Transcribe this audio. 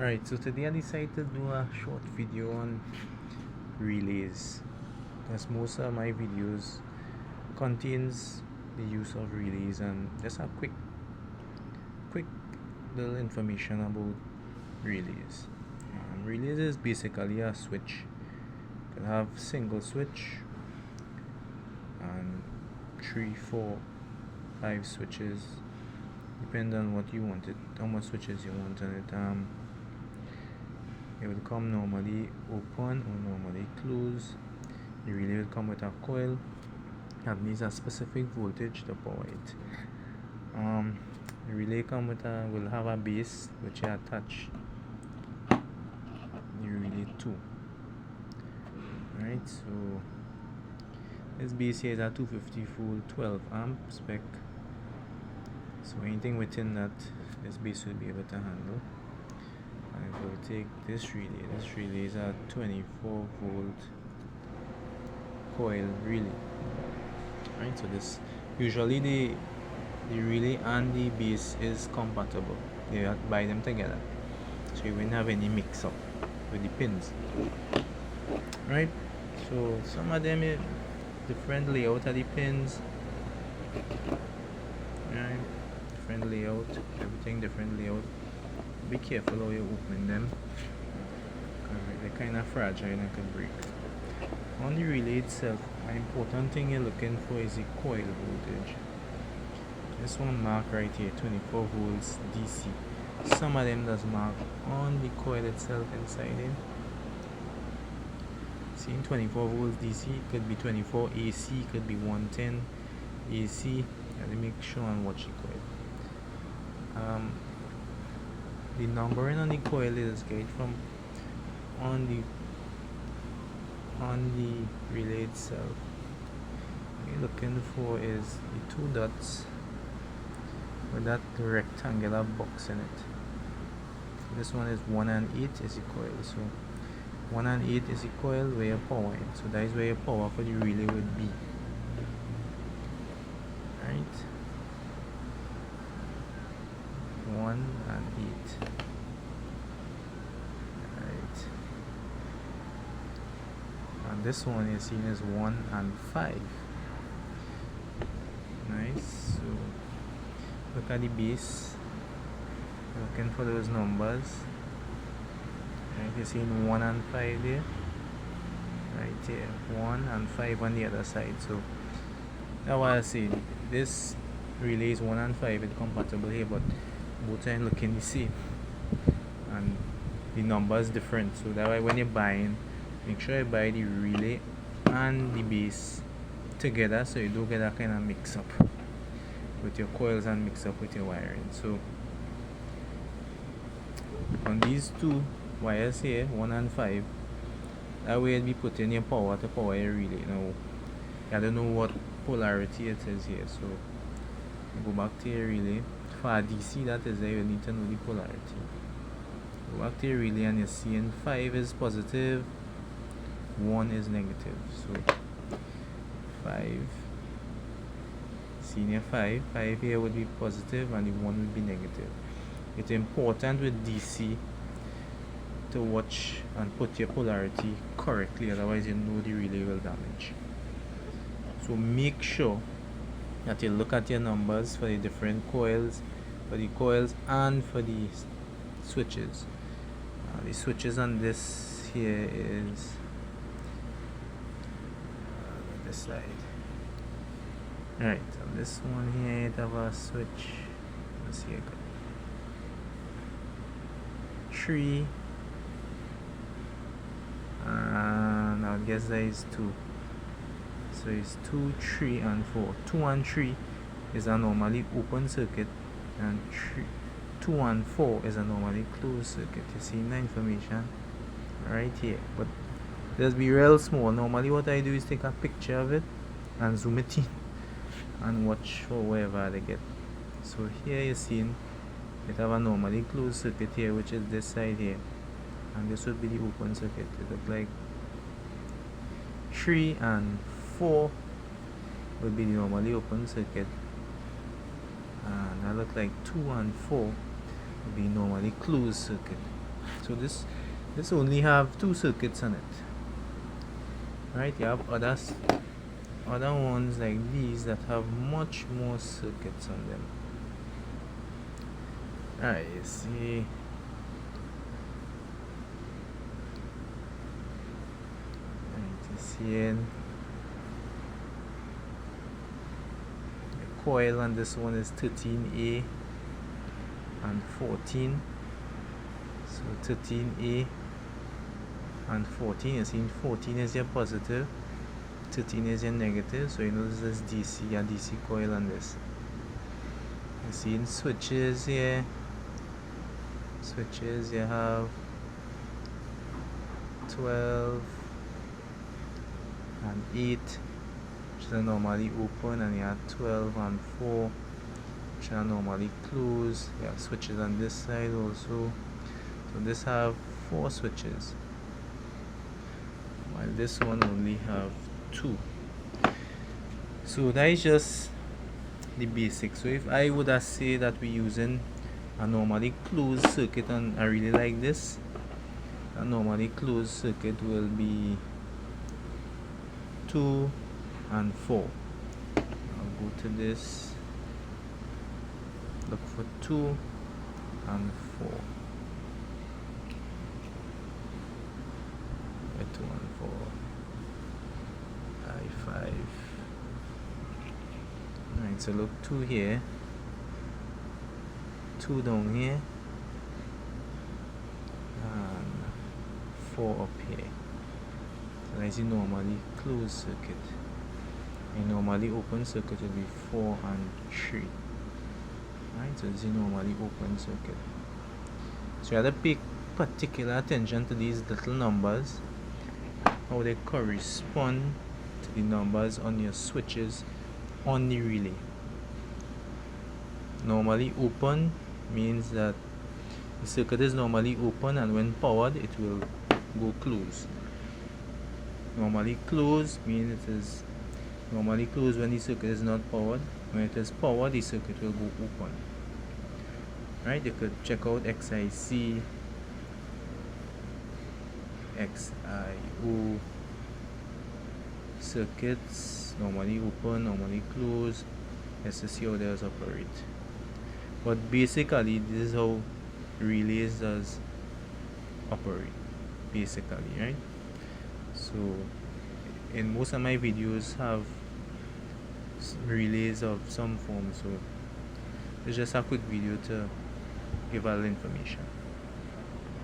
Alright, so today I decided to do a short video on relays, because most of my videos contains the use of relays, and just a quick little information about relays. Relays is basically a switch. You can have single switch and 3, 4, 5 switches, depending on what you wanted, how much switches you want on it. It will come normally open or normally closed. The relay will come with a coil that needs a specific voltage to power it. The relay will have a base which you attach the relay to. Right, so this base here is a 250 volt 12 amp spec. So anything within that, this base will be able to handle. And it will take this relay. This relay is a 24 volt coil relay. Right, so this usually the relay and the base is compatible. You have to buy them together, so you won't have any mix up with the pins. Right, so some of them is different layout of the pins. Right, different layout, everything different layout. Be careful how you open them. They're kind of fragile and can break. On the relay itself, an important thing you're looking for is the coil voltage. This one mark right here, 24 volts DC. Some of them does mark on the coil itself inside it. See, 24 volts DC, could be 24 AC, could be 110 AC. Let me make sure and watch the coil. The numbering on the coil is get from on the relay itself. What you're looking for is the 2 dots with that rectangular box in it. This one is 1 and 8 is the coil. So 1 and 8 is the coil where your power is. So that is where your power for the relay would be. Right? 1 and 8. Right. And this one is seen as 1 and 5. Nice. So look at the base. Looking for those numbers. Right, you're seeing 1 and 5 there. Right here. 1 and 5 on the other side. So that's why I say this relay is 1 and 5 is compatible here, but both are looking the same, and the number is different. So that way when you're buying, make sure you buy the relay and the base together, so you don't get that kind of mix up with your coils and mix up with your wiring. So on these 2 wires here, 1 and 5, that way you'll be putting your power to power your relay. Now I don't know what polarity it is here, so go back to your relay. For a DC that is there, you need to know the polarity. Go back to your relay and you're seeing 5 is positive, 1 is negative. So 5, seeing 5 here would be positive and the 1 would be negative. It's important with DC to watch and put your polarity correctly, otherwise you know the relay will damage. So make sure that you look at your numbers for the different coils, and for the switches. The switches on this here is this side. Alright, on this one here it have a switch. Let's see, 3, and I guess there is 2. So it's 2, 3, and 4. 2 and 3 is a normally open circuit, and 2 and 4 is a normally closed circuit. You see the information right here, but just be real small. Normally what I do is take a picture of it and zoom it in and watch for wherever they get. So here you're seeing it have a normally closed circuit here, which is this side here, and this would be the open circuit. It look like 3 and 4 would be the normally open circuit, and that look like 2 and 4 would be normally closed circuit. So this only have 2 circuits on it, right? You have other ones like these that have much more circuits on them. Alright, you see, the coil on this one is 13A and 14. So 13A and 14, you see 14 is your positive, 13 is your negative, so you know this is DC, a DC coil on this. You see in switches here, you have 12 and 8, which are normally open, and you have 12 and 4, which are normally closed. You have switches on this side also. So this have 4 switches, while this one only have 2. So that is just the basics. So if I would say that we're using a normally closed circuit, and I really like this, a normally closed circuit will be 2 and 4. I'll go to this, look for 2 and 4. 2 and 4, I5. Alright, so look, 2 here, 2 down here, and 4 up here. So that's the normally closed circuit. A normally open circuit will be 4 and 3. Right, so this is the normally open circuit. So you have to pay particular attention to these little numbers, how they correspond to the numbers on your switches on the relay. Normally open means that the circuit is normally open, and when powered it will go closed. Normally closed means it is normally closed when the circuit is not powered. When it is powered, the circuit will go open. Right, you could check out XIC, XIO circuits, normally open, normally closed, just to see how those operate. But basically this is how relays does operate, basically, right? So in most of my videos have relays of some form, so it's just a quick video to give all the information.